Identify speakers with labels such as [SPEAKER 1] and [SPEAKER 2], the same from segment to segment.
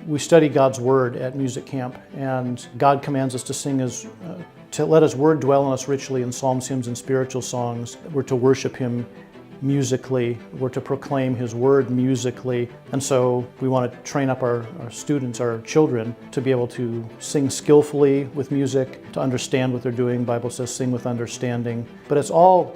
[SPEAKER 1] We study God's Word at music camp, and God commands us to sing to let His Word dwell in us richly in psalms, hymns, and spiritual songs. We're to worship Him musically. We're to proclaim His Word musically. And so we want to train up our students, our children, to be able to sing skillfully with music, to understand what they're doing. The Bible says sing with understanding. But it's all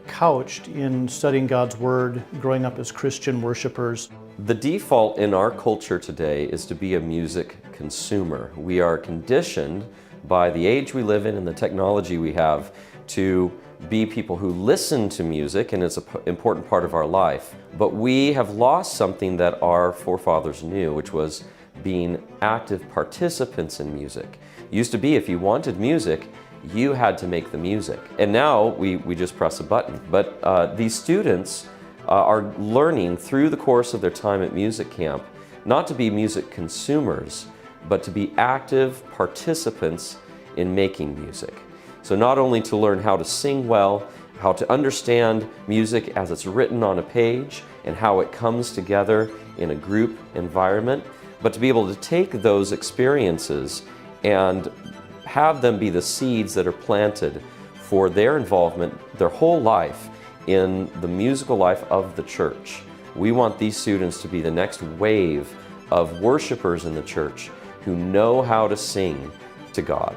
[SPEAKER 1] couched in studying God's Word, growing up as Christian worshipers.
[SPEAKER 2] The default in our culture today is to be a music consumer. We are conditioned by the age we live in and the technology we have to be people who listen to music, and it's an important part of our life. But we have lost something that our forefathers knew, which was being active participants in music. It used to be if you wanted music, you had to make the music. And now we just press a button. But these students are learning through the course of their time at music camp not to be music consumers, but to be active participants in making music. So not only to learn how to sing well, how to understand music as it's written on a page and how it comes together in a group environment, but to be able to take those experiences and have them be the seeds that are planted for their involvement their whole life in the musical life of the church. We want these students to be the next wave of worshipers in the church who know how to sing to God.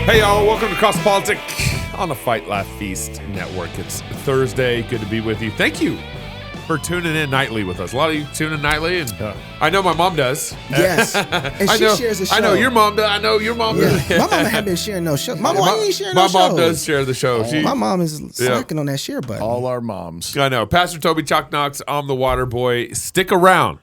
[SPEAKER 3] Hey y'all, welcome to Cross Politic on the Fight Laugh Feast Network. It's Thursday, good to be with you. Thank you for tuning in nightly with us. A lot of you tune in nightly, and I know my mom does.
[SPEAKER 4] Yes, and she shares the show.
[SPEAKER 3] I know your mom does. I know your mom does.
[SPEAKER 4] My mom hasn't been sharing no show. My mom ain't sharing no shows.
[SPEAKER 3] My mom does share the show.
[SPEAKER 4] My mom is slacking on that share button.
[SPEAKER 5] All our moms.
[SPEAKER 3] I know. Pastor Toby Chalk Knox, I'm the Water Boy. Stick around.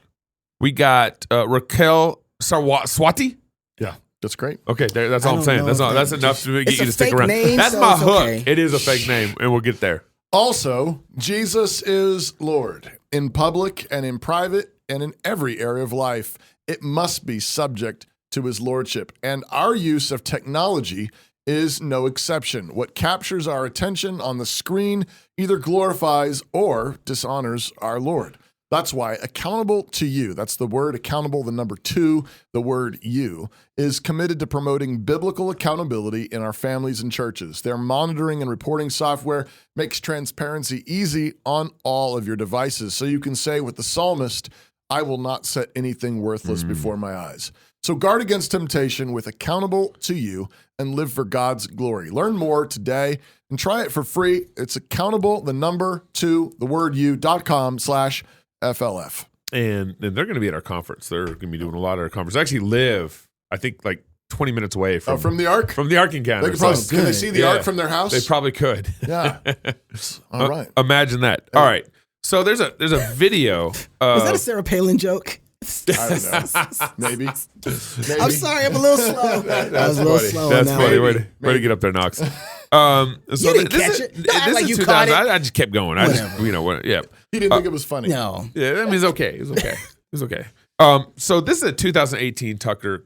[SPEAKER 3] We got Raquel Swati.
[SPEAKER 5] Yeah. That's great.
[SPEAKER 3] Okay, that's all I'm saying. That's enough to get you to stick around.
[SPEAKER 4] Name,
[SPEAKER 3] that's
[SPEAKER 4] so
[SPEAKER 3] my hook.
[SPEAKER 4] okay.
[SPEAKER 3] It is a fake name, and we'll get there.
[SPEAKER 5] Also, Jesus is Lord. In public and in private and in every area of life, it must be subject to His Lordship. And our use of technology is no exception. What captures our attention on the screen either glorifies or dishonors our Lord. That's why accountable to you, that's the word accountable, the number 2, the word you, is committed to promoting biblical accountability in our families and churches. Their monitoring and reporting software makes transparency easy on all of your devices. So you can say with the psalmist, I will not set anything worthless before my eyes. So guard against temptation with accountable to you and live for God's glory. Learn more today and try it for free. It's accountable, the number 2, the word you.com/FLF.
[SPEAKER 3] And they're going to be at our conference. They're going to be doing a lot at our conference. They actually live, I think, like 20 minutes away from
[SPEAKER 5] the Ark?
[SPEAKER 3] From the Ark Encounter.
[SPEAKER 5] Can they see the Ark from their house?
[SPEAKER 3] They probably could.
[SPEAKER 5] Yeah. All right.
[SPEAKER 3] Imagine that. All right. So there's a video.
[SPEAKER 4] Was that a Sarah Palin joke?
[SPEAKER 5] I don't know. Maybe.
[SPEAKER 4] I'm sorry, I'm a little slow. I was a little slow.
[SPEAKER 3] That's
[SPEAKER 4] on
[SPEAKER 3] funny.
[SPEAKER 4] that.
[SPEAKER 3] Way to get up there, Knox. So
[SPEAKER 4] you didn't catch it. Don't act like you caught it.
[SPEAKER 3] I just kept going. Yeah.
[SPEAKER 5] He didn't think it was funny.
[SPEAKER 4] No.
[SPEAKER 3] Yeah, I mean, it's okay. It's okay. So this is a 2018 Tucker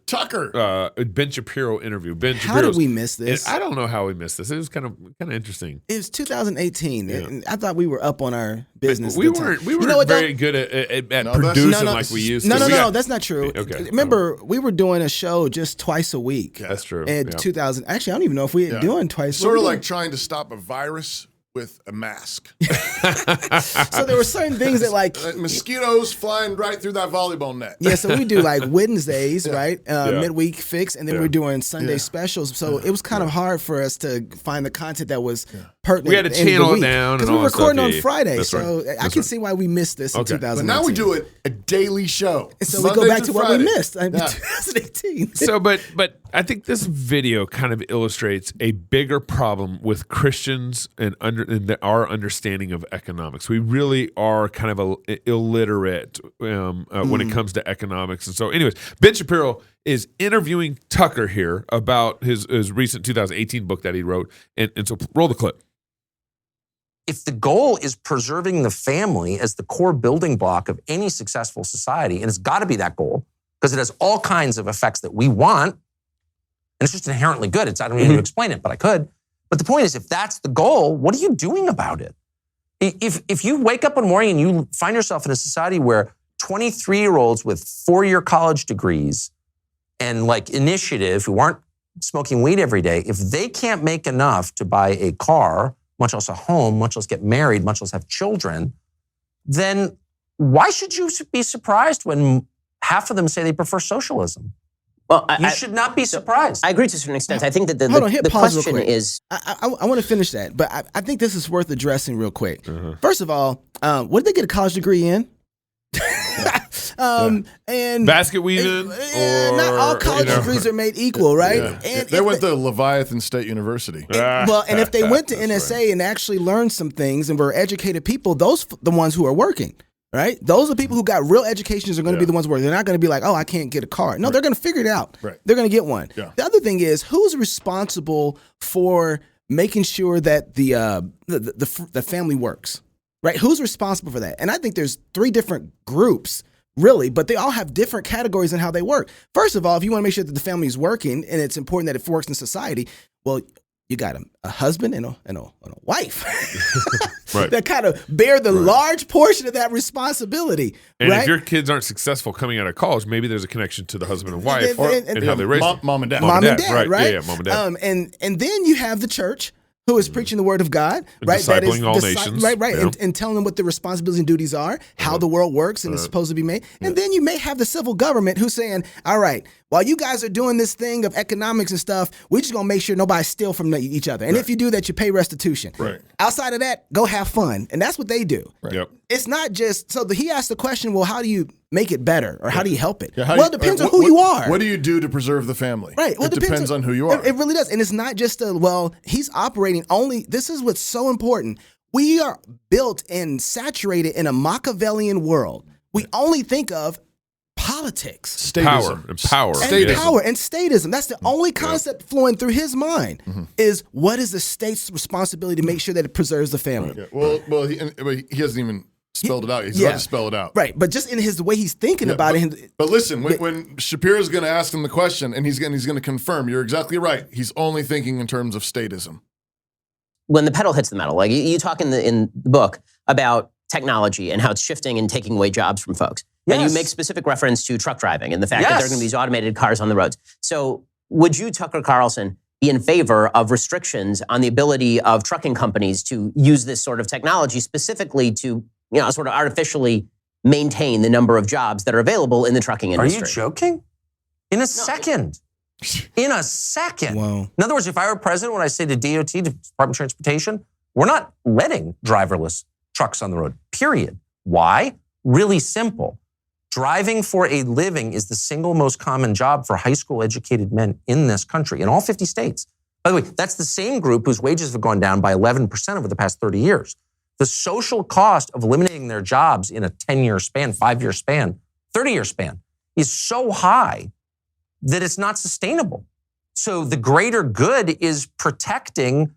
[SPEAKER 3] Ben Shapiro interview.
[SPEAKER 4] How did we miss this?
[SPEAKER 3] I don't know how we missed this. It was kind of interesting.
[SPEAKER 4] It was 2018. Yeah. And I thought we were up on our business.
[SPEAKER 3] We weren't very good at producing like we used to.
[SPEAKER 4] No, that's not true.
[SPEAKER 3] Okay.
[SPEAKER 4] Remember, we were doing a show just twice a week.
[SPEAKER 3] That's true.
[SPEAKER 4] In 2000. Actually, I don't even know if we were doing twice.
[SPEAKER 5] Sort of like trying to stop a virus with a mask.
[SPEAKER 4] So there were certain things that like
[SPEAKER 5] mosquitoes flying right through that volleyball net.
[SPEAKER 4] Yeah, so we do like Wednesdays, right? Midweek fix, and then we're doing Sunday specials. So it was kind of hard for us to find the content that was pertinent.
[SPEAKER 3] We had to channel it down
[SPEAKER 4] because
[SPEAKER 3] we
[SPEAKER 4] were recording on Friday.
[SPEAKER 3] That's
[SPEAKER 4] so
[SPEAKER 3] right.
[SPEAKER 4] I can see why we missed this in 2018.
[SPEAKER 5] But now we do it a daily show.
[SPEAKER 4] And so
[SPEAKER 5] Monday
[SPEAKER 4] we go back to
[SPEAKER 5] Friday.
[SPEAKER 4] what we missed in 2018.
[SPEAKER 3] So, but I think this video kind of illustrates a bigger problem with Christians and our understanding of economics. We really are kind of illiterate when it comes to economics. And so, anyways, Ben Shapiro is interviewing Tucker here about his recent 2018 book that he wrote. And so roll the clip.
[SPEAKER 6] If the goal is preserving the family as the core building block of any successful society, and it's got to be that goal, because it has all kinds of effects that we want. And it's just inherently good. I don't need to explain it, but I could. But the point is, if that's the goal, what are you doing about it? If you wake up one morning and you find yourself in a society where 23-year-olds with 4-year college degrees and like initiative who aren't smoking weed every day, if they can't make enough to buy a car, much less a home, much less get married, much less have children, then why should you be surprised when half of them say they prefer socialism?
[SPEAKER 7] Well,
[SPEAKER 6] you should not be surprised.
[SPEAKER 7] I agree to a certain extent. I think that the
[SPEAKER 4] pause real
[SPEAKER 7] question
[SPEAKER 4] quick.
[SPEAKER 7] is...
[SPEAKER 4] I want to finish that, but I think this is worth addressing real quick. First of all, what did they get a college degree in? And
[SPEAKER 3] basket weaving, or
[SPEAKER 4] not all college degrees are made equal, right?
[SPEAKER 5] Yeah.
[SPEAKER 4] And
[SPEAKER 5] They went to Leviathan State University.
[SPEAKER 4] and if they went to NSA and actually learned some things and were educated people, those the ones who are working. Right? Those are people who got real educations are going to be the ones where they're not going to be like, oh, I can't get a car. No, they're going to figure it out.
[SPEAKER 5] Right.
[SPEAKER 4] They're going to get one.
[SPEAKER 5] Yeah.
[SPEAKER 4] The other thing is, who's responsible for making sure that the family works? Right? Who's responsible for that? And I think there's 3 different groups, really, but they all have different categories in how they work. First of all, if you want to make sure that the family is working and it's important that it works in society, well, you got a husband and a wife
[SPEAKER 3] Right.
[SPEAKER 4] that kind of bear the large portion of that responsibility.
[SPEAKER 3] And
[SPEAKER 4] right?
[SPEAKER 3] if your kids aren't successful coming out of college, maybe there's a connection to the husband and wife
[SPEAKER 4] And
[SPEAKER 3] and how they raise them.
[SPEAKER 5] Mom and dad.
[SPEAKER 4] Mom and dad, right?
[SPEAKER 3] Yeah, mom and dad.
[SPEAKER 4] And then you have the church who is preaching the word of God, right?
[SPEAKER 3] Discipling all nations.
[SPEAKER 4] Right.
[SPEAKER 3] Yeah.
[SPEAKER 4] And telling them what the responsibilities and duties are, how the world works and is supposed to be made. And then you may have the civil government who's saying, all right, while you guys are doing this thing of economics and stuff, we're just going to make sure nobody steal from each other. And if you do that, you pay restitution.
[SPEAKER 5] Right.
[SPEAKER 4] Outside of that, go have fun. And that's what they do.
[SPEAKER 3] Yep.
[SPEAKER 4] It's not just, he asked the question, well, how do you make it better? Or how do you help it?
[SPEAKER 5] Yeah,
[SPEAKER 4] Well, it depends on who you are.
[SPEAKER 5] What do you do to preserve the family?
[SPEAKER 4] Right. Well,
[SPEAKER 5] it depends on who you are.
[SPEAKER 4] It really does. And it's not just he's operating only, this is what's so important. We are built and saturated in a Machiavellian world. We only think of politics.
[SPEAKER 3] Power and power.
[SPEAKER 4] And power and statism. That's the only concept flowing through his mind is what is the state's responsibility to make sure that it preserves the family.
[SPEAKER 5] Yeah. Well, he hasn't even spelled it out. He's about to spell it out.
[SPEAKER 4] Right. But just in the way he's thinking about it.
[SPEAKER 5] But listen, when Shapiro's going to ask him the question and he's going to confirm, you're exactly right. He's only thinking in terms of statism.
[SPEAKER 7] When the pedal hits the metal, like you talk in the book about technology and how it's shifting and taking away jobs from folks.
[SPEAKER 6] Yes.
[SPEAKER 7] And you make specific reference to truck driving and the fact that there are going to be these automated cars on the roads. So would you, Tucker Carlson, be in favor of restrictions on the ability of trucking companies to use this sort of technology specifically to, sort of artificially maintain the number of jobs that are available in the trucking industry?
[SPEAKER 6] Are you joking? In a second. In a second.
[SPEAKER 4] Wow.
[SPEAKER 6] In other words, if I were president, what I say to DOT, to Department of Transportation, we're not letting driverless trucks on the road, period. Why? Really simple. Driving for a living is the single most common job for high school educated men in this country, in all 50 states. By the way, that's the same group whose wages have gone down by 11% over the past 30 years. The social cost of eliminating their jobs in a 10-year span, 5-year span, 30-year span is so high that it's not sustainable. So the greater good is protecting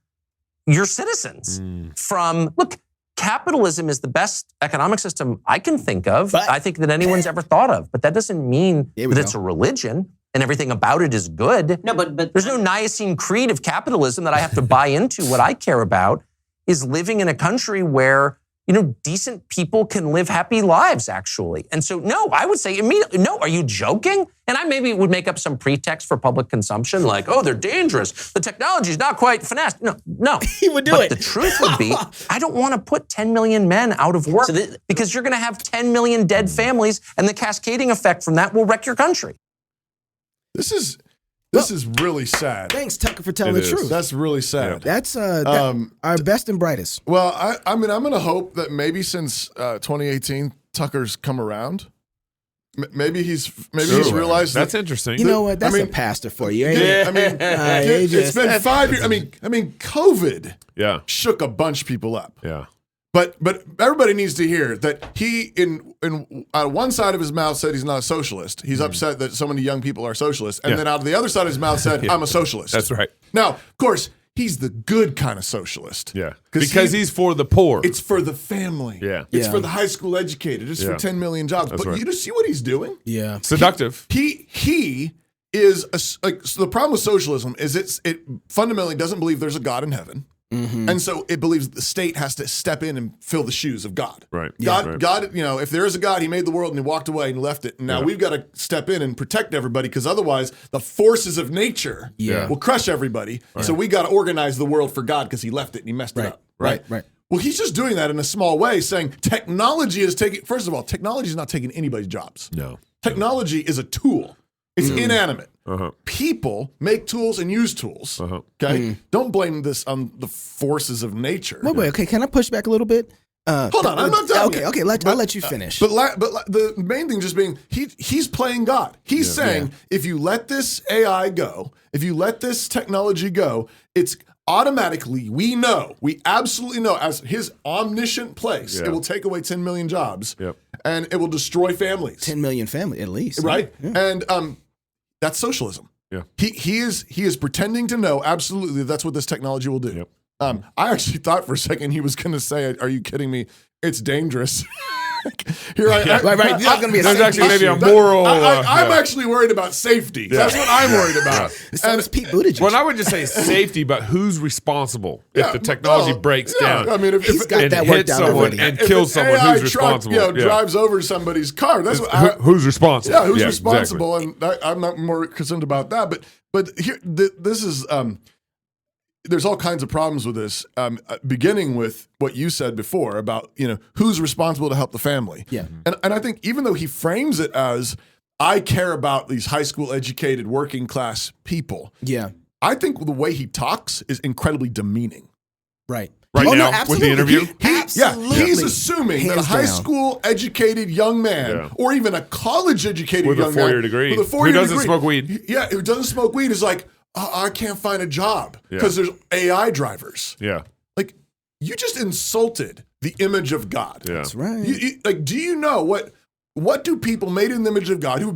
[SPEAKER 6] your citizens from, look, capitalism is the best economic system I can think of. I think that anyone's ever thought of. But that doesn't mean that it's a religion and everything about it is good.
[SPEAKER 7] No, but
[SPEAKER 6] there's no Nicene Creed of capitalism that I have to buy into. What I care about is living in a country where, decent people can live happy lives, actually. And so, no, I would say immediately, no, are you joking? And I maybe would make up some pretext for public consumption, like, oh, they're dangerous. The technology is not quite finessed. No.
[SPEAKER 4] He would do
[SPEAKER 6] but
[SPEAKER 4] it.
[SPEAKER 6] The truth would be, I don't want to put 10 million men out of work because you're going to have 10 million dead families, and the cascading effect from that will wreck your country.
[SPEAKER 5] This is really sad.
[SPEAKER 4] Thanks, Tucker, for telling the truth.
[SPEAKER 5] That's really sad.
[SPEAKER 4] That's our best and brightest.
[SPEAKER 5] Well, I mean, I'm going to hope that maybe since 2018, Tucker's come around. Maybe he's realized
[SPEAKER 3] that's interesting.
[SPEAKER 4] You know what? That's a pastor for you.
[SPEAKER 5] I mean, it's been 5 years. I mean, COVID shook a bunch of people up.
[SPEAKER 3] Yeah.
[SPEAKER 5] But everybody needs to hear that he in one side of his mouth said he's not a socialist. He's upset that so many young people are socialists, and then out of the other side of his mouth said I'm a socialist.
[SPEAKER 3] That's right.
[SPEAKER 5] Now, of course, he's the good kind of socialist.
[SPEAKER 3] Yeah. Because he's for the poor.
[SPEAKER 5] It's for the family.
[SPEAKER 3] Yeah.
[SPEAKER 5] It's
[SPEAKER 4] Yeah.
[SPEAKER 5] for the high school educated. It's for 10 million jobs.
[SPEAKER 3] That's
[SPEAKER 5] but
[SPEAKER 3] right.
[SPEAKER 5] you just see what he's doing?
[SPEAKER 4] Yeah.
[SPEAKER 3] Seductive.
[SPEAKER 5] He is so the problem with socialism is it fundamentally doesn't believe there's a God in heaven. And so it believes the state has to step in and fill the shoes of God.
[SPEAKER 3] Right.
[SPEAKER 5] God, you know, if there is a God, he made the world and he walked away and left it. And now we've got to step in and protect everybody because otherwise the forces of nature will crush everybody. So we got to organize the world for God because he left it and he messed it up. Right. Well, he's just doing that in a small way, saying technology is taking, first of all, technology is not taking anybody's jobs.
[SPEAKER 3] No.
[SPEAKER 5] Technology is a tool. It's inanimate. People make tools and use tools. Okay, don't blame this on the forces of nature.
[SPEAKER 4] Wait. Okay, can I push back a little bit?
[SPEAKER 5] Hold on, I'm not done.
[SPEAKER 4] Okay,
[SPEAKER 5] yet.
[SPEAKER 4] okay. I'll let you finish.
[SPEAKER 5] But the main thing just being he's playing God. He's saying if you let this AI go, if you let this technology go, it's automatically we absolutely know as his omniscient place, it will take away 10 million jobs, and it will destroy families.
[SPEAKER 4] 10 million family at least,
[SPEAKER 5] right?
[SPEAKER 4] Yeah.
[SPEAKER 5] And that's socialism.
[SPEAKER 3] Yeah.
[SPEAKER 5] He is pretending to know absolutely that's what this technology will do.
[SPEAKER 3] Yep.
[SPEAKER 5] I actually thought for a second he was going to say, "Are you kidding me? It's dangerous." Here
[SPEAKER 4] Right. There's not going to be a
[SPEAKER 3] There's
[SPEAKER 4] safety
[SPEAKER 3] actually maybe
[SPEAKER 4] issue.
[SPEAKER 3] a moral.
[SPEAKER 5] I'm actually worried about safety. That's what I'm worried about.
[SPEAKER 4] So is Pete Buttigieg.
[SPEAKER 3] Well, I would just say safety, but who's responsible if the technology breaks down?
[SPEAKER 5] I mean, if
[SPEAKER 4] He's got
[SPEAKER 3] and
[SPEAKER 4] that worked
[SPEAKER 3] hits
[SPEAKER 4] out
[SPEAKER 3] someone
[SPEAKER 4] already.
[SPEAKER 3] and kills someone,
[SPEAKER 5] AI
[SPEAKER 3] who's responsible?
[SPEAKER 5] Truck, drives over somebody's car. That's what
[SPEAKER 3] Who's responsible?
[SPEAKER 5] Yeah, who's
[SPEAKER 3] exactly.
[SPEAKER 5] responsible? And I'm not more concerned about that. But here, this is. There's all kinds of problems with this, beginning with what you said before about, who's responsible to help the family.
[SPEAKER 4] Yeah.
[SPEAKER 5] And I think even though he frames it as, I care about these high school educated working class people.
[SPEAKER 4] Yeah.
[SPEAKER 5] I think the way he talks is incredibly demeaning.
[SPEAKER 4] Right.
[SPEAKER 3] Right
[SPEAKER 4] Oh, no,
[SPEAKER 3] now with the
[SPEAKER 4] absolutely.
[SPEAKER 3] interview?
[SPEAKER 4] Absolutely.
[SPEAKER 5] He's assuming that a
[SPEAKER 4] Hands
[SPEAKER 5] high
[SPEAKER 4] down.
[SPEAKER 5] school educated young man or even a college educated
[SPEAKER 3] With a
[SPEAKER 5] young man
[SPEAKER 3] four-year degree.
[SPEAKER 5] with a four-year
[SPEAKER 3] Who doesn't
[SPEAKER 5] degree,
[SPEAKER 3] smoke weed.
[SPEAKER 5] Yeah, who doesn't smoke weed is like, I can't find a job because there's AI drivers.
[SPEAKER 3] Yeah.
[SPEAKER 5] Like, you just insulted the image of God.
[SPEAKER 3] Yeah.
[SPEAKER 4] That's right.
[SPEAKER 5] Do you know what do people made in the image of God who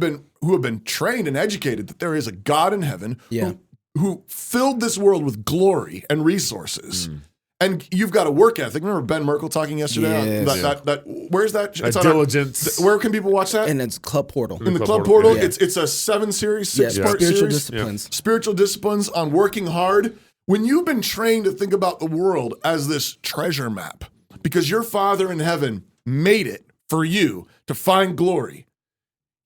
[SPEAKER 5] have been trained and educated that there is a God in heaven who filled this world with glory and resources? And you've got a work ethic. Remember Ben Merkel talking yesterday?
[SPEAKER 4] Yes.
[SPEAKER 5] Where's that? It's on
[SPEAKER 3] diligence.
[SPEAKER 5] where can people watch that?
[SPEAKER 4] And it's Club Portal.
[SPEAKER 5] In the
[SPEAKER 3] Club
[SPEAKER 5] Club Portal.
[SPEAKER 4] Yeah.
[SPEAKER 5] It's a 7-series, 6-part
[SPEAKER 4] Spiritual
[SPEAKER 5] series.
[SPEAKER 4] disciplines.
[SPEAKER 5] Spiritual disciplines on working hard. When you've been trained to think about the world as this treasure map, because your Father in heaven made it for you to find glory,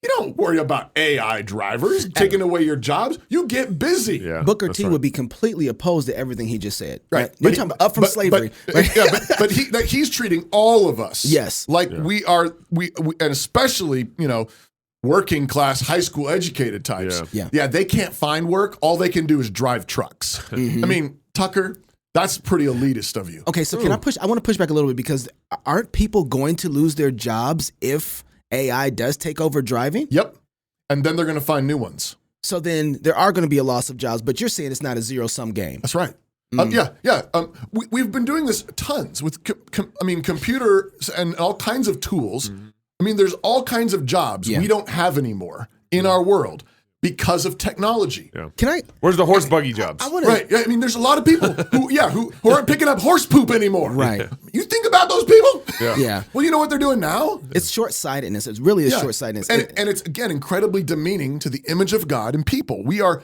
[SPEAKER 5] you don't worry about AI drivers taking away your jobs. You get busy.
[SPEAKER 3] Yeah.
[SPEAKER 4] Booker
[SPEAKER 3] That's
[SPEAKER 4] T
[SPEAKER 3] right.
[SPEAKER 4] would be completely opposed to everything he just said.
[SPEAKER 5] Right.
[SPEAKER 4] You're talking about up from slavery. Right?
[SPEAKER 5] But he's treating all of us.
[SPEAKER 4] Yes.
[SPEAKER 5] Like we are, we and especially, working class, high school educated types.
[SPEAKER 4] Yeah.
[SPEAKER 5] They can't find work. All they can do is drive trucks. I mean, Tucker, that's pretty elitist of you.
[SPEAKER 4] Okay, so I want to push back a little bit because aren't people going to lose their jobs if AI does take over driving?
[SPEAKER 5] Yep. And then they're going to find new ones.
[SPEAKER 4] So then there are going to be a loss of jobs, but you're saying it's not a zero-sum game.
[SPEAKER 5] That's right. We've been doing this tons with, computers and all kinds of tools. I mean, there's all kinds of jobs we don't have anymore in our world because of technology.
[SPEAKER 3] Yeah.
[SPEAKER 4] Can I?
[SPEAKER 3] Where's the horse buggy jobs?
[SPEAKER 4] I want to.
[SPEAKER 5] Right. I mean, there's a lot of people who aren't picking up horse poop anymore.
[SPEAKER 4] Right.
[SPEAKER 5] You think about those people?
[SPEAKER 4] Yeah.
[SPEAKER 5] Well, you know what they're doing now?
[SPEAKER 4] It's short-sightedness. It's really a short-sightedness.
[SPEAKER 5] And it's, again, incredibly demeaning to the image of God and people. We are,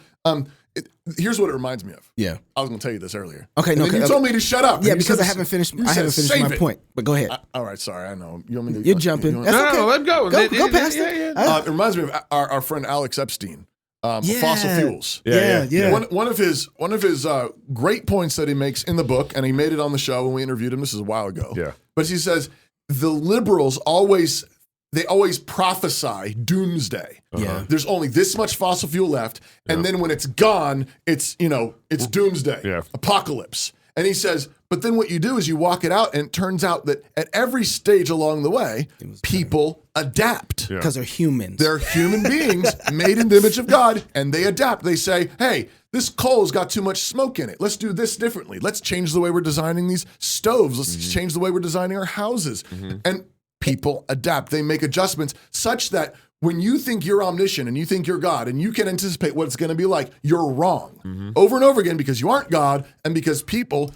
[SPEAKER 5] here's what it reminds me of.
[SPEAKER 4] Yeah.
[SPEAKER 5] I was going to tell you this earlier.
[SPEAKER 4] Okay,
[SPEAKER 5] And
[SPEAKER 4] no,
[SPEAKER 5] then
[SPEAKER 4] okay,
[SPEAKER 5] you told me to shut up.
[SPEAKER 4] Yeah,
[SPEAKER 5] And you
[SPEAKER 4] because
[SPEAKER 5] said-
[SPEAKER 4] I haven't finished.
[SPEAKER 5] you
[SPEAKER 4] I haven't
[SPEAKER 5] said,
[SPEAKER 4] finished my
[SPEAKER 5] "Save it."
[SPEAKER 4] point. But go ahead.
[SPEAKER 5] All right, sorry, I know. You want me to?
[SPEAKER 4] You're jumping.
[SPEAKER 5] you
[SPEAKER 4] That's
[SPEAKER 5] want-
[SPEAKER 4] okay.
[SPEAKER 3] No, let him go.
[SPEAKER 4] Go past it.
[SPEAKER 5] It reminds me of our friend Alex Epstein, fossil fuels.
[SPEAKER 4] Yeah.
[SPEAKER 5] One of his great points that he makes in the book, and he made it on the show when we interviewed him. This is a while ago.
[SPEAKER 3] Yeah.
[SPEAKER 5] But he says the liberals always prophesy doomsday.
[SPEAKER 4] Yeah.
[SPEAKER 5] There's only this much fossil fuel left, and then when it's gone, it's doomsday, apocalypse. And he says, but then what you do is you walk it out, and it turns out that at every stage along the way, people adapt.
[SPEAKER 4] Because they're humans.
[SPEAKER 5] They're human beings made in the image of God, and they adapt. They say, hey, this coal's got too much smoke in it. Let's do this differently. Let's change the way we're designing these stoves. Let's change the way we're designing our houses. And people adapt. They make adjustments such that when you think you're omniscient and you think you're God and you can anticipate what it's going to be like, you're wrong over and over again because you aren't God and because people,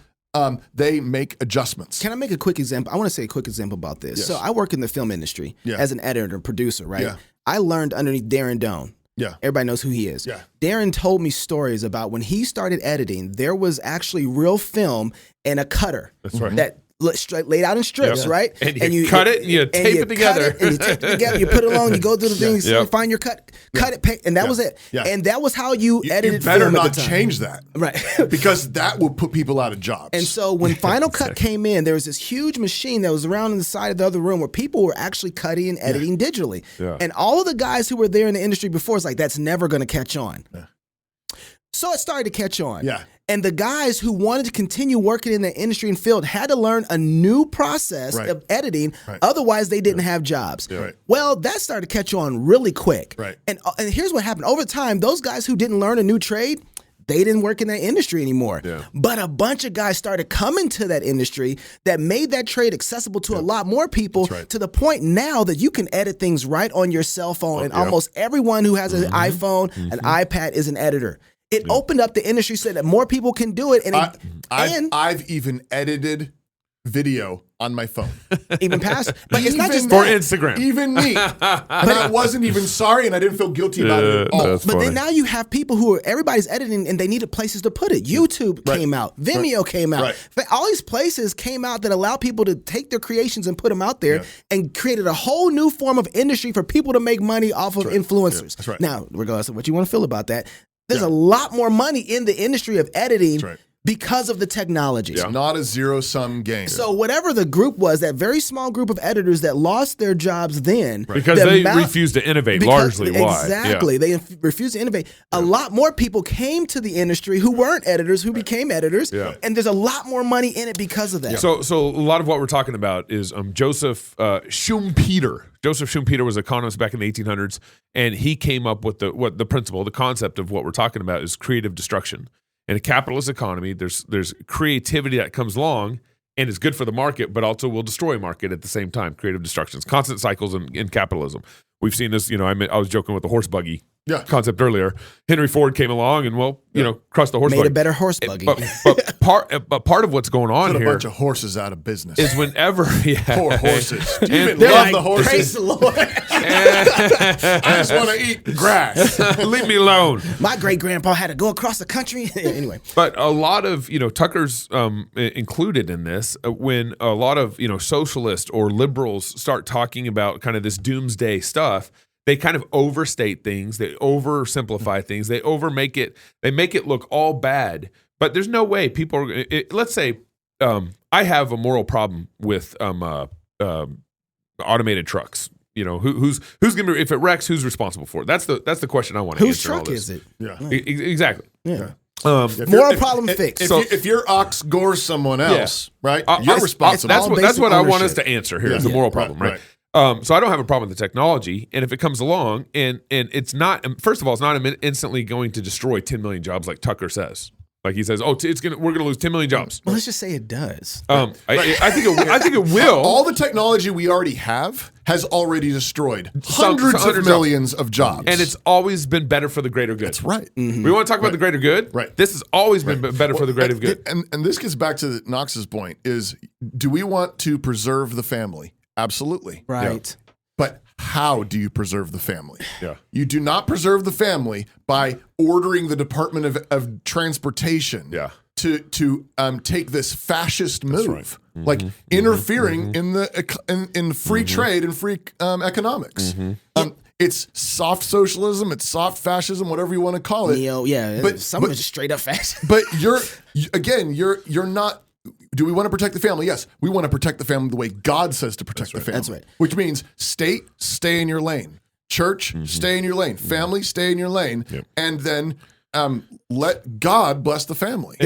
[SPEAKER 5] they make adjustments.
[SPEAKER 4] Can I make a quick example? I want to say a quick example about this.
[SPEAKER 5] Yes.
[SPEAKER 4] So I work in the film industry as an editor and producer, right?
[SPEAKER 5] Yeah.
[SPEAKER 4] I learned underneath Darren Doan.
[SPEAKER 5] Yeah.
[SPEAKER 4] Everybody knows who he is.
[SPEAKER 5] Yeah.
[SPEAKER 4] Darren told me stories about when he started editing, there was actually real film and a cutter.
[SPEAKER 3] That's right.
[SPEAKER 4] That laid out in strips,
[SPEAKER 3] Yep.
[SPEAKER 4] right?
[SPEAKER 3] And you cut it and you tape it together.
[SPEAKER 4] And you tape it together. You put it along. You go through the things.
[SPEAKER 3] Yep.
[SPEAKER 4] You find your cut it, paste, and that was it.
[SPEAKER 5] Yeah.
[SPEAKER 4] And that was how you edited
[SPEAKER 5] You better
[SPEAKER 4] film
[SPEAKER 5] not
[SPEAKER 4] at the time.
[SPEAKER 5] change that.
[SPEAKER 4] Right.
[SPEAKER 5] Because that will put people out of jobs.
[SPEAKER 4] And so when Final Cut came in, there was this huge machine that was around in the side of the other room where people were actually cutting and editing digitally.
[SPEAKER 3] Yeah.
[SPEAKER 4] And all of the guys who were there in the industry before was like, that's never going to catch on.
[SPEAKER 5] Yeah.
[SPEAKER 4] So it started to catch on.
[SPEAKER 5] Yeah.
[SPEAKER 4] And the guys who wanted to continue working in the industry and field had to learn a new process
[SPEAKER 5] Right.
[SPEAKER 4] of editing.
[SPEAKER 5] Right.
[SPEAKER 4] Otherwise, they didn't have jobs.
[SPEAKER 5] Right.
[SPEAKER 4] Well, that started to catch on really quick.
[SPEAKER 5] Right.
[SPEAKER 4] And here's what happened. Over time, those guys who didn't learn a new trade, they didn't work in that industry anymore.
[SPEAKER 3] Yeah.
[SPEAKER 4] But a bunch of guys started coming to that industry that made that trade accessible to a lot more people,
[SPEAKER 5] That's right.
[SPEAKER 4] to the point now that you can edit things right on your cell phone. And almost everyone who has an iPhone, an iPad is an editor. It opened up the industry so that more people can do it. And
[SPEAKER 5] I've even edited video on my phone.
[SPEAKER 4] even past, but it's not just
[SPEAKER 3] For
[SPEAKER 4] that.
[SPEAKER 3] Instagram.
[SPEAKER 5] Even me. And I wasn't even sorry and I didn't feel guilty about it at all.
[SPEAKER 3] That's
[SPEAKER 4] But
[SPEAKER 3] funny.
[SPEAKER 4] then now you have people who are, everybody's editing and they needed places to put it. YouTube came out. Vimeo came out.
[SPEAKER 5] Right.
[SPEAKER 4] But all these places came out that allow people to take their creations and put them out there and created a whole new form of industry for people to make money off of influencers.
[SPEAKER 5] That's right.
[SPEAKER 4] Now, regardless of what you want to feel about that, there's a lot more money in the industry of editing
[SPEAKER 5] right.
[SPEAKER 4] because of the technology.
[SPEAKER 5] It's not a zero-sum game.
[SPEAKER 4] So whatever the group was, that very small group of editors that lost their jobs then.
[SPEAKER 3] Because
[SPEAKER 4] the
[SPEAKER 3] they
[SPEAKER 4] amount-
[SPEAKER 3] refused to innovate,
[SPEAKER 4] because-
[SPEAKER 3] largely why.
[SPEAKER 4] Exactly. They refused to innovate. A lot more people came to the industry who weren't editors, who became editors.
[SPEAKER 3] Yeah.
[SPEAKER 4] And there's a lot more money in it because of that.
[SPEAKER 3] So a lot of what we're talking about is Joseph Schumpeter. Joseph Schumpeter was an economist back in the 1800s, and he came up with the principle, the concept of what we're talking about is creative destruction. In a capitalist economy, there's creativity that comes along and is good for the market, but also will destroy market at the same time. Creative destructions, constant cycles in capitalism. We've seen this. I was joking with the horse buggy concept earlier. Henry Ford came along and crushed the horse
[SPEAKER 4] Made
[SPEAKER 3] buggy.
[SPEAKER 4] a better horse buggy.
[SPEAKER 3] But part of what's going on
[SPEAKER 5] Put a
[SPEAKER 3] here
[SPEAKER 5] bunch of horses out of business.
[SPEAKER 3] is whenever
[SPEAKER 5] Poor horses. Do you even
[SPEAKER 4] They're
[SPEAKER 5] love
[SPEAKER 4] like,
[SPEAKER 5] the horses?
[SPEAKER 4] praise the Lord.
[SPEAKER 5] I just want to eat grass.
[SPEAKER 3] leave me alone.
[SPEAKER 4] My great grandpa had to go across the country. Anyway.
[SPEAKER 3] But a lot of Tucker's included in this when a lot of socialists or liberals start talking about kind of this doomsday stuff. They kind of overstate things. They oversimplify things. They make it look all bad. But there's no way people are. Let's say I have a moral problem with automated trucks. Who's going to be, if it wrecks, who's responsible for it? That's the question I want to
[SPEAKER 4] Whose
[SPEAKER 3] answer.
[SPEAKER 4] truck is it?
[SPEAKER 5] Yeah.
[SPEAKER 3] Exactly.
[SPEAKER 4] Yeah. Moral problem fixed.
[SPEAKER 5] If your ox gores someone else, right, you're responsible.
[SPEAKER 3] That's what
[SPEAKER 4] basic
[SPEAKER 3] I want us
[SPEAKER 4] ownership.
[SPEAKER 3] to answer here is the moral problem, right? So I don't have a problem with the technology, and if it comes along and it's not, first of all, it's not instantly going to destroy 10 million jobs like Tucker says. Like he says, we're going to lose 10 million jobs.
[SPEAKER 4] Well, let's just say it does.
[SPEAKER 3] I think it will.
[SPEAKER 5] All the technology we already have has already destroyed hundreds of millions of jobs.
[SPEAKER 3] And it's always been better for the greater good.
[SPEAKER 5] That's right.
[SPEAKER 3] We want to talk about the greater good.
[SPEAKER 5] Right.
[SPEAKER 3] This has always been better for the greater good.
[SPEAKER 5] And this gets back to Knox's point is, do we want to preserve the family? Absolutely.
[SPEAKER 4] Right.
[SPEAKER 5] But how do you preserve the family?
[SPEAKER 3] Yeah.
[SPEAKER 5] You do not preserve the family by ordering the Department of Transportation to take this fascist move, like interfering in the free trade and free economics. It's soft socialism, it's soft fascism, whatever you want to call it.
[SPEAKER 4] But some of it's straight up fascism.
[SPEAKER 5] But you're not. Do we want to protect the family? Yes, we want to protect the family the way God says to protect the family.
[SPEAKER 4] That's right.
[SPEAKER 5] Which means state, stay in your lane. Church, stay in your lane. Family, stay in your lane.
[SPEAKER 3] Yep.
[SPEAKER 5] And then let God bless the family.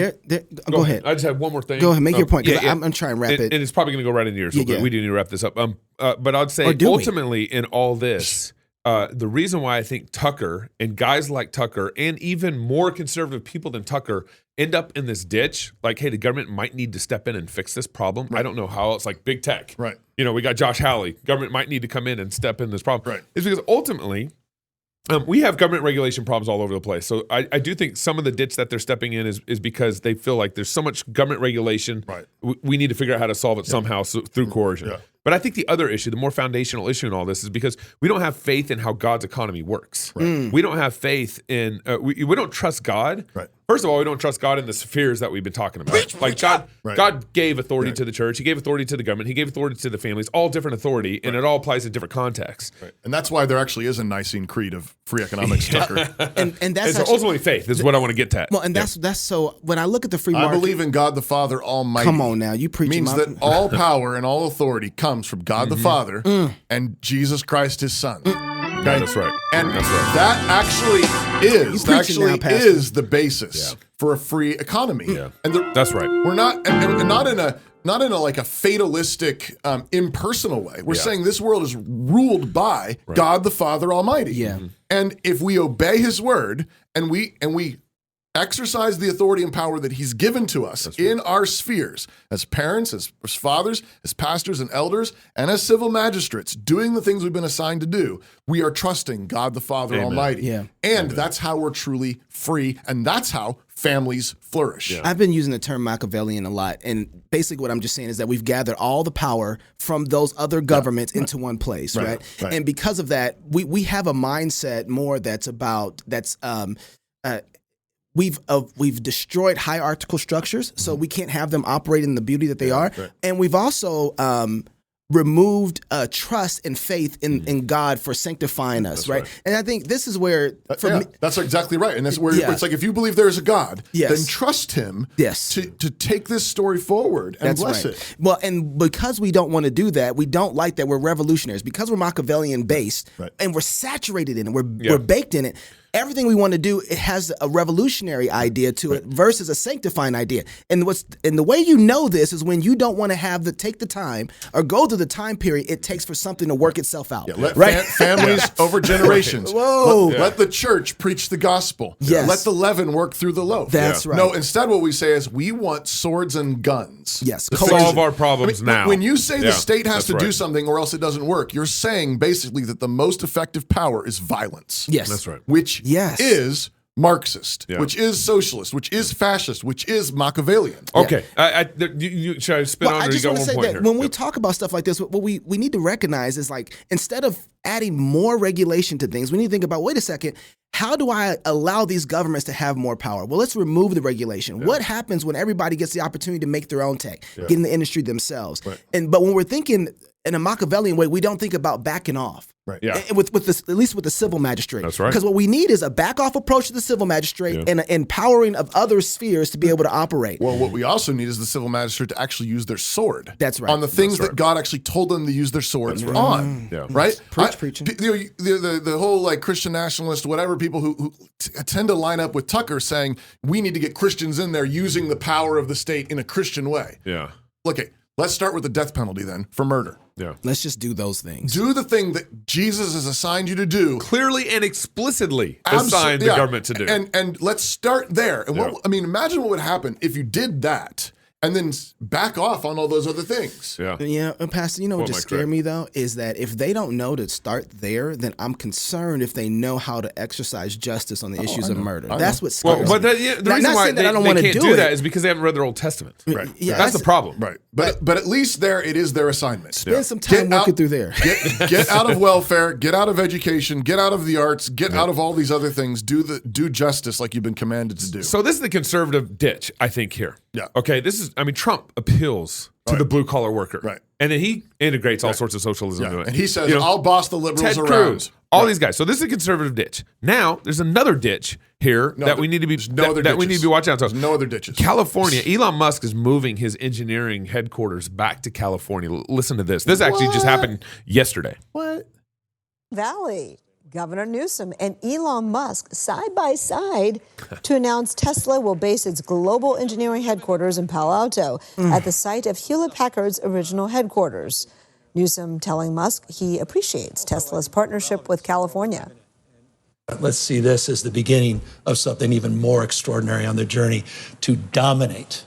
[SPEAKER 4] Go ahead.
[SPEAKER 3] I just have one more thing.
[SPEAKER 4] Go ahead. Make your point. I'm trying to wrap it.
[SPEAKER 3] And it's probably going to go right into yours.
[SPEAKER 4] Yeah.
[SPEAKER 3] We do need to wrap this up. But I'd say
[SPEAKER 4] Or do we?
[SPEAKER 3] ultimately in all this, the reason why I think Tucker and guys like Tucker and even more conservative people than Tucker end up in this ditch, like, hey, the government might need to step in and fix this problem. I don't know how else, like big tech.
[SPEAKER 5] Right.
[SPEAKER 3] You know, we got Josh Hawley. Government might need to come in and step in this problem.
[SPEAKER 5] Right.
[SPEAKER 3] It's because ultimately, we have government regulation problems all over the place. So I do think some of the ditch that they're stepping in is because they feel like there's so much government regulation.
[SPEAKER 5] Right.
[SPEAKER 3] We need to figure out how to solve it somehow through coercion.
[SPEAKER 5] Yeah.
[SPEAKER 3] But I think the other issue, the more foundational issue in all this, is because we don't have faith in how God's economy works.
[SPEAKER 5] Right.
[SPEAKER 3] We don't have faith in, we don't trust God.
[SPEAKER 5] Right.
[SPEAKER 3] First of all, we don't trust God in the spheres that we've been talking about. Like God gave authority to the church. He gave authority to the government. He gave authority to the families, all different authority, and it all applies in different contexts.
[SPEAKER 5] Right. And that's why there actually is a Nicene Creed of free economics, Tucker.
[SPEAKER 4] And that's
[SPEAKER 3] And so
[SPEAKER 4] actually,
[SPEAKER 3] ultimately faith is what I want to get at.
[SPEAKER 4] well, and that's so when I look at the free
[SPEAKER 5] I
[SPEAKER 4] market,
[SPEAKER 5] believe in God the Father Almighty.
[SPEAKER 4] come on now, you preaching
[SPEAKER 5] Means that all power and all authority comes from God the Father and Jesus Christ, His Son.
[SPEAKER 3] Yeah, that's right.
[SPEAKER 5] And
[SPEAKER 3] That's right.
[SPEAKER 5] that actually is the basis for a free economy.
[SPEAKER 3] Yeah.
[SPEAKER 5] And
[SPEAKER 3] That's right.
[SPEAKER 5] we're not and not in a like a fatalistic, impersonal way. We're saying this world is ruled by God the Father Almighty.
[SPEAKER 4] Yeah.
[SPEAKER 5] And if we obey His word and we exercise the authority and power that He's given to us in our spheres as parents, as fathers, as pastors and elders, and as civil magistrates, doing the things we've been assigned to do, we are trusting God the Father
[SPEAKER 3] Amen.
[SPEAKER 5] Almighty.
[SPEAKER 4] Yeah.
[SPEAKER 5] And that's how we're truly free, and that's how families flourish.
[SPEAKER 4] I've been using the term Machiavellian a lot, and basically what I'm just saying is that we've gathered all the power from those other governments into one place, right? And because of that, we have a mindset more that's about we've destroyed hierarchical structures, so we can't have them operate in the beauty that they are, and we've also removed trust and faith in God for sanctifying us, right? And I think this is where, me,
[SPEAKER 5] that's exactly right. And that's where it's like, if you believe there is a God,
[SPEAKER 4] Yes.
[SPEAKER 5] then trust Him
[SPEAKER 4] Yes.
[SPEAKER 5] to take this story forward and
[SPEAKER 4] That's
[SPEAKER 5] bless
[SPEAKER 4] right.
[SPEAKER 5] it.
[SPEAKER 4] Well, and because we don't want to do that, we don't like that we're revolutionaries, because we're Machiavellian based, and we're saturated in it, we're baked in it. Everything we want to do, it has a revolutionary idea to it versus a sanctifying idea. And the way you know this is when you don't want to take the time or go through the time period it takes for something to work itself out.
[SPEAKER 5] Let families over generations.
[SPEAKER 4] Whoa.
[SPEAKER 5] Let the church preach the gospel.
[SPEAKER 4] Yes.
[SPEAKER 5] Let the leaven work through the loaf.
[SPEAKER 4] That's right.
[SPEAKER 5] No, instead what we say is we want swords and guns.
[SPEAKER 4] Yes.
[SPEAKER 3] To solve our problems now.
[SPEAKER 5] When you say the state has
[SPEAKER 3] that's
[SPEAKER 5] to do
[SPEAKER 3] right.
[SPEAKER 5] something or else it doesn't work, you're saying basically that the most effective power is violence.
[SPEAKER 4] Yes.
[SPEAKER 3] That's right.
[SPEAKER 5] Which
[SPEAKER 4] Yes.
[SPEAKER 5] is Marxist,
[SPEAKER 3] Yeah.
[SPEAKER 5] which is socialist, which is fascist, which is Machiavellian.
[SPEAKER 3] Okay. Should I spin on
[SPEAKER 4] I
[SPEAKER 3] or you
[SPEAKER 4] just
[SPEAKER 3] got
[SPEAKER 4] want to
[SPEAKER 3] one
[SPEAKER 4] say
[SPEAKER 3] point
[SPEAKER 4] that
[SPEAKER 3] here?
[SPEAKER 4] when we talk about stuff like this, what we need to recognize is, like, instead of adding more regulation to things, we need to think about, wait a second, how do I allow these governments to have more power? Well, let's remove the regulation. What happens when everybody gets the opportunity to make their own tech, get in the industry themselves? But when we're thinking in a Machiavellian way, we don't think about backing off.
[SPEAKER 5] Right.
[SPEAKER 3] Yeah.
[SPEAKER 4] And with this, at least with the civil magistrate.
[SPEAKER 3] That's right.
[SPEAKER 4] Because what we need is a back off approach to the civil magistrate and an empowering of other spheres to be able to operate.
[SPEAKER 5] Well, what we also need is the civil magistrate to actually use their sword.
[SPEAKER 4] That's right.
[SPEAKER 5] On the things
[SPEAKER 3] That's
[SPEAKER 5] that God actually told them to use their swords on.
[SPEAKER 3] Yeah.
[SPEAKER 5] Right?
[SPEAKER 4] Preaching.
[SPEAKER 5] The whole like Christian nationalist, whatever, people who tend to line up with Tucker saying we need to get Christians in there using the power of the state in a Christian way.
[SPEAKER 3] Yeah.
[SPEAKER 5] Okay, let's start with the death penalty then for murder.
[SPEAKER 3] Yeah.
[SPEAKER 4] Let's just do those things.
[SPEAKER 5] Do the thing that Jesus has assigned you to do.
[SPEAKER 3] Clearly and explicitly assigned the government to do.
[SPEAKER 5] And let's start there. And imagine what would happen if you did that and then back off on all those other things.
[SPEAKER 3] Yeah.
[SPEAKER 4] Yeah, and Pastor, what
[SPEAKER 3] What
[SPEAKER 4] just
[SPEAKER 3] might
[SPEAKER 4] scared
[SPEAKER 3] correct?
[SPEAKER 4] me though is that if they don't know to start there, then I'm concerned if they know how to exercise justice on the issues of murder. That's what scares
[SPEAKER 3] Well, but
[SPEAKER 4] me.
[SPEAKER 3] the
[SPEAKER 4] Not
[SPEAKER 3] reason why
[SPEAKER 4] saying that
[SPEAKER 3] they,
[SPEAKER 4] I don't
[SPEAKER 3] they
[SPEAKER 4] wanna
[SPEAKER 3] can't
[SPEAKER 4] do
[SPEAKER 3] do
[SPEAKER 4] it.
[SPEAKER 3] that is because they haven't read their Old Testament.
[SPEAKER 5] Right.
[SPEAKER 4] Yeah,
[SPEAKER 3] That's the problem.
[SPEAKER 5] Right. But at least there it is their assignment.
[SPEAKER 4] Spend some time working through there.
[SPEAKER 5] Get out of welfare, get out of education, get out of the arts, get out of all these other things. Do justice like you've been commanded to do.
[SPEAKER 3] So this is the conservative ditch, I think, here.
[SPEAKER 5] Yeah.
[SPEAKER 3] Okay, Trump appeals to the blue collar worker.
[SPEAKER 5] Right.
[SPEAKER 3] And then he integrates all sorts of socialism into it.
[SPEAKER 5] And he says, I'll boss the liberals
[SPEAKER 3] Ted
[SPEAKER 5] around.
[SPEAKER 3] Cruz, all these guys. So this is a conservative ditch. Now there's another ditch here that we need to be that we need to be watching out. So
[SPEAKER 5] There's no other ditches.
[SPEAKER 3] California, Elon Musk is moving his engineering headquarters back to California. Listen to this. This actually just happened yesterday.
[SPEAKER 5] What?
[SPEAKER 8] Valley. Governor Newsom and Elon Musk side by side to announce Tesla will base its global engineering headquarters in Palo Alto at the site of Hewlett Packard's original headquarters. Newsom telling Musk he appreciates Tesla's partnership with California.
[SPEAKER 9] Let's see this as the beginning of something even more extraordinary on their journey to dominate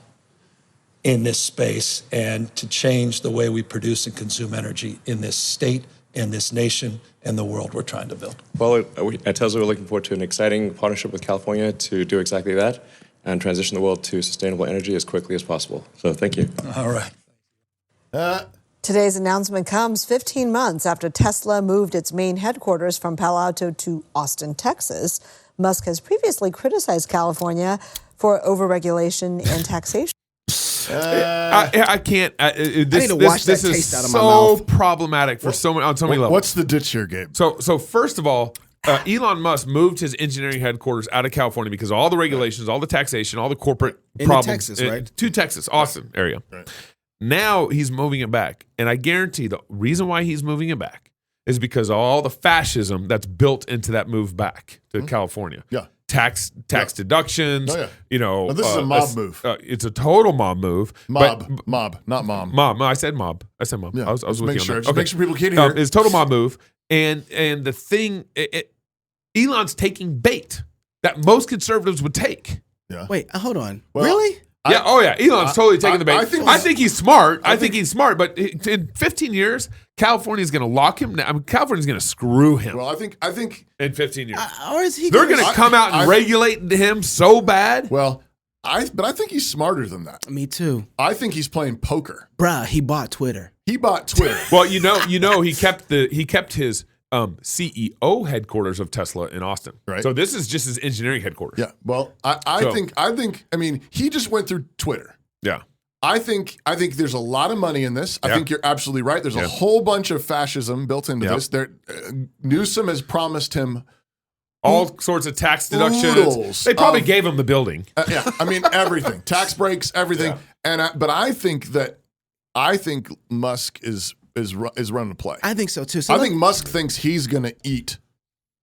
[SPEAKER 9] in this space and to change the way we produce and consume energy in this state, in this nation, and the world we're trying to build.
[SPEAKER 10] Well, at Tesla, we're looking forward to an exciting partnership with California to do exactly that and transition the world to sustainable energy as quickly as possible. So thank you.
[SPEAKER 9] All right.
[SPEAKER 8] Today's announcement comes 15 months after Tesla moved its main headquarters from Palo Alto to Austin, Texas. Musk has previously criticized California for overregulation and taxation.
[SPEAKER 3] I can't.
[SPEAKER 4] I need to wash that taste out of my
[SPEAKER 3] so
[SPEAKER 4] mouth.
[SPEAKER 3] problematic for on so many levels.
[SPEAKER 5] What's the ditch here, Gabe?
[SPEAKER 3] So first of all, Elon Musk moved his engineering headquarters out of California because of all the regulations, all the taxation, all the corporate
[SPEAKER 4] Into
[SPEAKER 3] problems.
[SPEAKER 4] Texas, right?
[SPEAKER 3] To Texas, Austin area.
[SPEAKER 5] Right.
[SPEAKER 3] Now he's moving it back. And I guarantee the reason why he's moving it back is because of all the fascism that's built into that move back to California.
[SPEAKER 5] Yeah.
[SPEAKER 3] Tax deductions.
[SPEAKER 5] Oh, yeah.
[SPEAKER 3] You know,
[SPEAKER 5] This is a mob move.
[SPEAKER 3] It's a total mob move.
[SPEAKER 5] Mob,
[SPEAKER 3] but,
[SPEAKER 5] not mom.
[SPEAKER 3] Mob. No, I said mob.
[SPEAKER 5] Yeah.
[SPEAKER 3] I was
[SPEAKER 5] Just
[SPEAKER 3] with
[SPEAKER 5] make
[SPEAKER 3] you on
[SPEAKER 5] sure.
[SPEAKER 3] that.
[SPEAKER 5] Just make sure people can't hear.
[SPEAKER 3] It's total mob move. And the thing, Elon's taking bait that most conservatives would take.
[SPEAKER 5] Yeah.
[SPEAKER 4] Wait, hold on.
[SPEAKER 5] Well,
[SPEAKER 4] Really?
[SPEAKER 3] Elon's totally taking the bait.
[SPEAKER 5] I
[SPEAKER 3] I
[SPEAKER 5] think
[SPEAKER 3] think he's smart. I think he's smart. But in 15 years, California's going to lock him down. I mean, California's going to screw him
[SPEAKER 5] Well, I think.
[SPEAKER 3] in 15 years.
[SPEAKER 4] Or is he?
[SPEAKER 3] They're going to come out and
[SPEAKER 5] I-
[SPEAKER 3] regulate him so bad.
[SPEAKER 5] Well, I think he's smarter than that.
[SPEAKER 4] Me too.
[SPEAKER 5] I think he's playing poker.
[SPEAKER 4] Bruh, he bought Twitter.
[SPEAKER 5] He bought Twitter.
[SPEAKER 3] Well, you know, he kept his CEO headquarters of Tesla in Austin.
[SPEAKER 5] Right.
[SPEAKER 3] So this is just his engineering headquarters.
[SPEAKER 5] Yeah. Well, I think. I mean, he just went through Twitter.
[SPEAKER 3] Yeah.
[SPEAKER 5] I think there's a lot of money in this. I
[SPEAKER 3] Yeah.
[SPEAKER 5] think you're absolutely right. There's
[SPEAKER 3] Yeah.
[SPEAKER 5] a whole bunch of fascism built into
[SPEAKER 3] Yep.
[SPEAKER 5] this. Newsom has promised him.
[SPEAKER 3] All sorts of tax deductions.
[SPEAKER 5] Oodles
[SPEAKER 3] They probably
[SPEAKER 5] of-
[SPEAKER 3] gave him the building.
[SPEAKER 5] Yeah, I mean everything, tax breaks, everything.
[SPEAKER 3] Yeah.
[SPEAKER 5] But I think Musk is running the play.
[SPEAKER 4] I think so too. So
[SPEAKER 5] I think Musk thinks he's going to eat.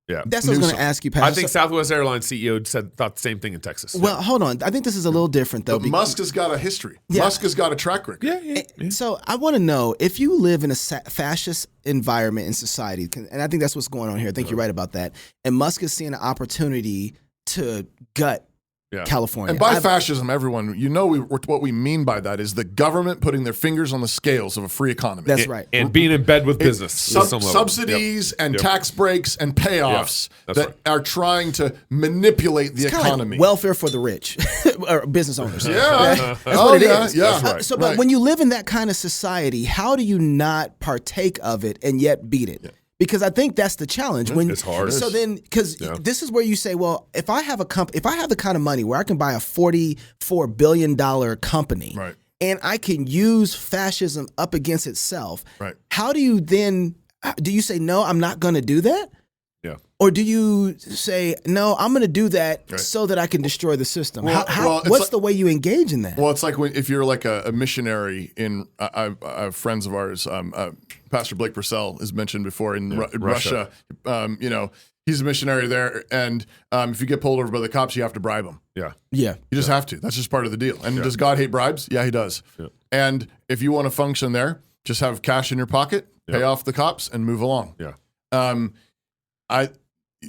[SPEAKER 3] Yeah.
[SPEAKER 4] that's what I was going
[SPEAKER 5] Newsom.
[SPEAKER 4] to ask you, Pastor.
[SPEAKER 3] I think Southwest Airlines CEO thought the same thing in Texas.
[SPEAKER 4] Well, hold on. I think this is a little different though.
[SPEAKER 5] But Musk has got a history.
[SPEAKER 4] Yeah.
[SPEAKER 5] Musk has got a track record.
[SPEAKER 3] yeah.
[SPEAKER 4] So I want to know if you live in a fascist environment in society, and I think that's what's going on here. I think you're right about that. And Musk is seeing an opportunity to gut California.
[SPEAKER 5] And by fascism, everyone, what we mean by that is the government putting their fingers on the scales of a free economy.
[SPEAKER 4] That's right.
[SPEAKER 3] And being in bed with business. at some level.
[SPEAKER 5] Subsidies and
[SPEAKER 3] Yep.
[SPEAKER 5] tax breaks and payoffs
[SPEAKER 3] that's
[SPEAKER 5] that
[SPEAKER 3] right.
[SPEAKER 5] are trying to manipulate the
[SPEAKER 4] It's kinda
[SPEAKER 5] economy.
[SPEAKER 4] like welfare for the rich or business owners.
[SPEAKER 5] Yeah.
[SPEAKER 4] That's what it
[SPEAKER 5] yeah,
[SPEAKER 4] is.
[SPEAKER 5] yeah.
[SPEAKER 3] That's right.
[SPEAKER 4] So, but when you live in that kind of society, how do you not partake of it and yet beat it? Because I think that's the challenge. When
[SPEAKER 3] It's hard.
[SPEAKER 4] So then, because this is where you say, well, if I have the kind of money where I can buy a $44 billion company,
[SPEAKER 5] Right.
[SPEAKER 4] and I can use fascism up against itself,
[SPEAKER 5] Right.
[SPEAKER 4] how do you then? Do you say no? I'm not going to do that.
[SPEAKER 3] Yeah.
[SPEAKER 4] Or do you say, no, I'm going to do that
[SPEAKER 5] Right.
[SPEAKER 4] so that I can destroy the system?
[SPEAKER 5] Well, it's
[SPEAKER 4] what's
[SPEAKER 5] like-
[SPEAKER 4] the way you engage in that?
[SPEAKER 5] Well, it's like if you're like a missionary in I have friends of ours. Pastor Blake Purcell has mentioned before in Russia. He's a missionary there, and if you get pulled over by the cops, you have to bribe them.
[SPEAKER 3] Yeah.
[SPEAKER 4] Yeah.
[SPEAKER 5] You just have to. That's just part of the deal. And does God hate bribes? Yeah, he does.
[SPEAKER 3] Yeah.
[SPEAKER 5] And if you want to function there, just have cash in your pocket, pay off the cops, and move along.
[SPEAKER 3] Yeah.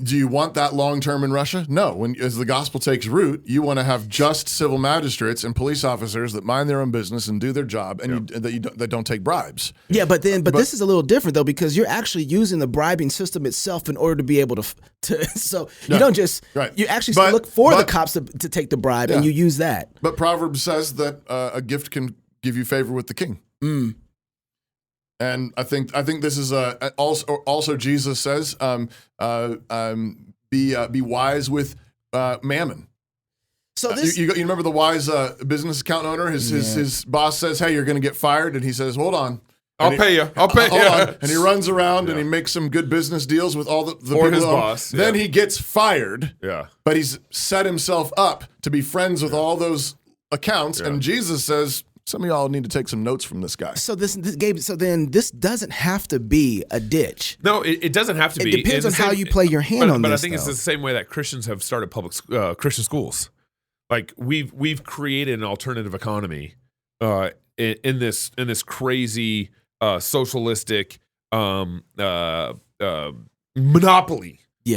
[SPEAKER 5] Do you want that long term in Russia? No. As the gospel takes root, you want to have just civil magistrates and police officers that mind their own business and do their job, and that don't take bribes.
[SPEAKER 4] Yeah, but this is a little different though, because you're actually using the bribing system itself in order to be able to so you don't just you actually look for the cops to take the bribe, and you use that.
[SPEAKER 5] But Proverbs says that a gift can give you favor with the king. And I think this is also Jesus says be wise with mammon.
[SPEAKER 4] So this
[SPEAKER 5] You remember the wise business account owner? His boss says, "Hey, you're going to get fired," and he says, "Hold on,
[SPEAKER 3] I'll pay you.
[SPEAKER 5] Hold on." And he runs around and he makes some good business deals with all the people.
[SPEAKER 3] his
[SPEAKER 5] who own.
[SPEAKER 3] boss,
[SPEAKER 5] Then he gets fired.
[SPEAKER 3] Yeah.
[SPEAKER 5] But he's set himself up to be friends with all those accounts, and Jesus says, some of y'all need to take some notes from this guy.
[SPEAKER 4] So Gabe. So then this doesn't have to be a ditch.
[SPEAKER 3] No, it doesn't have to be.
[SPEAKER 4] It depends
[SPEAKER 3] It's
[SPEAKER 4] on
[SPEAKER 3] the
[SPEAKER 4] how
[SPEAKER 3] same-
[SPEAKER 4] you play your hand on
[SPEAKER 3] but
[SPEAKER 4] this.
[SPEAKER 3] I think it's
[SPEAKER 4] though.
[SPEAKER 3] the same way that Christians have started Christian schools. Like we've created an alternative economy in this crazy socialistic monopoly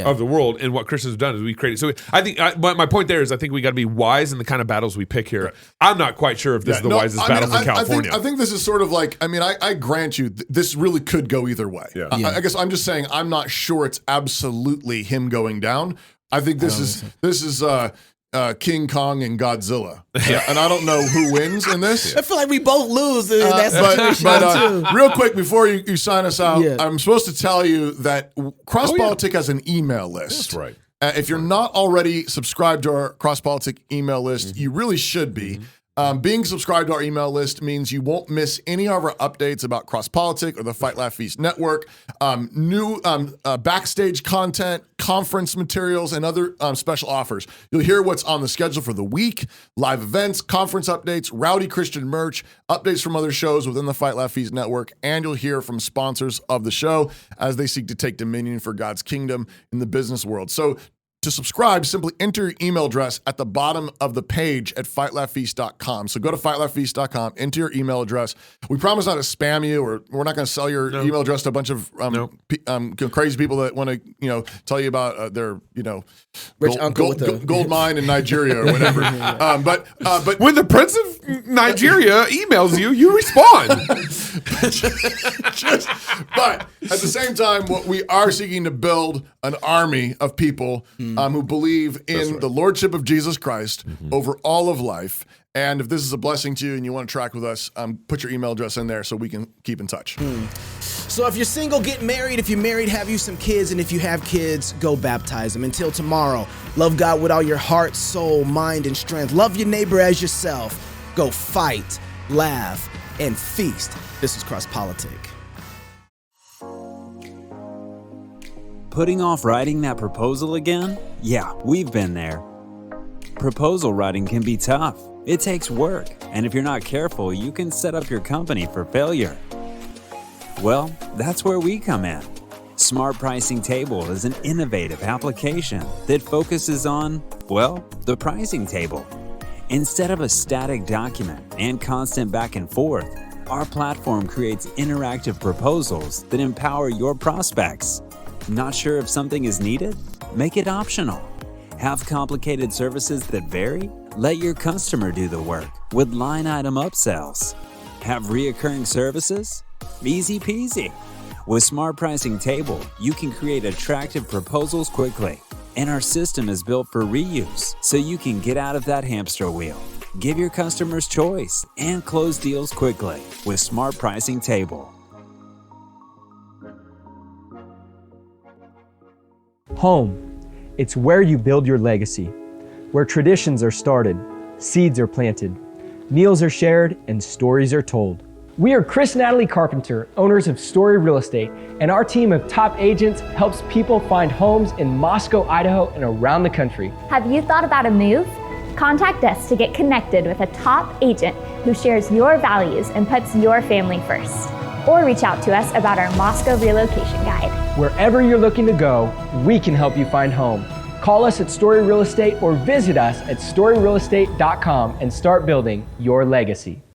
[SPEAKER 3] of the world. And what Christians have done is we created. So I think my point there is I think we got to be wise in the kind of battles we pick here. Right. I'm not quite sure if this is the wisest battle in California.
[SPEAKER 5] I think this is sort of like, I grant you this really could go either way. Yeah. I guess I'm just saying I'm not sure it's absolutely him going down. I think this is King Kong and Godzilla. And I don't know who wins in this.
[SPEAKER 4] I feel like we both lose in that situation.
[SPEAKER 5] But real quick, before you sign us out, I'm supposed to tell you that Cross Politic has an email list.
[SPEAKER 3] That's right.
[SPEAKER 5] If you're not already subscribed to our Cross Politic email list, you really should be. Being subscribed to our email list means you won't miss any of our updates about Cross Politic or the Fight Laugh Feast Network, new backstage content, conference materials, and other special offers. You'll hear what's on the schedule for the week, live events, conference updates, rowdy Christian merch, updates from other shows within the Fight Laugh Feast Network, and you'll hear from sponsors of the show as they seek to take dominion for God's kingdom in the business world. So to subscribe, simply enter your email address at the bottom of the page at fightlaughfeast.com. So go to fightlaughfeast.com, enter your email address. We promise not to spam you, or we're not going to sell your email address to a bunch of crazy people that want to, tell you about their,
[SPEAKER 4] rich
[SPEAKER 5] gold mine in Nigeria or whatever. But
[SPEAKER 3] when the Prince of Nigeria emails you, you respond.
[SPEAKER 5] But at the same time, what we are seeking to build an army of people who believe in the lordship of Jesus Christ over all of life. And if this is a blessing to you and you want to track with us, put your email address in there so we can keep in touch.
[SPEAKER 4] So if you're single, get married. If you're married, have you some kids. And if you have kids, go baptize them. Until tomorrow, love God with all your heart, soul, mind, and strength. Love your neighbor as yourself. Go fight, laugh, and feast. This is Cross Politic.
[SPEAKER 11] Putting off writing that proposal again? Yeah, we've been there. Proposal writing can be tough. It takes work, and if you're not careful, you can set up your company for failure. Well, that's where we come in. Smart Pricing Table is an innovative application that focuses on, the pricing table. Instead of a static document and constant back and forth, our platform creates interactive proposals that empower your prospects. Not sure if something is needed? Make it optional. Have complicated services that vary? Let your customer do the work with line item upsells. Have reoccurring services? Easy peasy. With Smart Pricing Table, you can create attractive proposals quickly. And our system is built for reuse, so you can get out of that hamster wheel. Give your customers choice and close deals quickly with Smart Pricing Table.
[SPEAKER 12] Home. It's where you build your legacy, where traditions are started, seeds are planted, meals are shared, and stories are told. We are Chris and Natalie Carpenter, owners of Story Real Estate, and our team of top agents helps people find homes in Moscow, Idaho, and around the country.
[SPEAKER 13] Have you thought about a move? Contact us to get connected with a top agent who shares your values and puts your family first. Or reach out to us about our Moscow relocation guide.
[SPEAKER 12] Wherever you're looking to go, we can help you find home. Call us at Story Real Estate or visit us at storyrealestate.com and start building your legacy.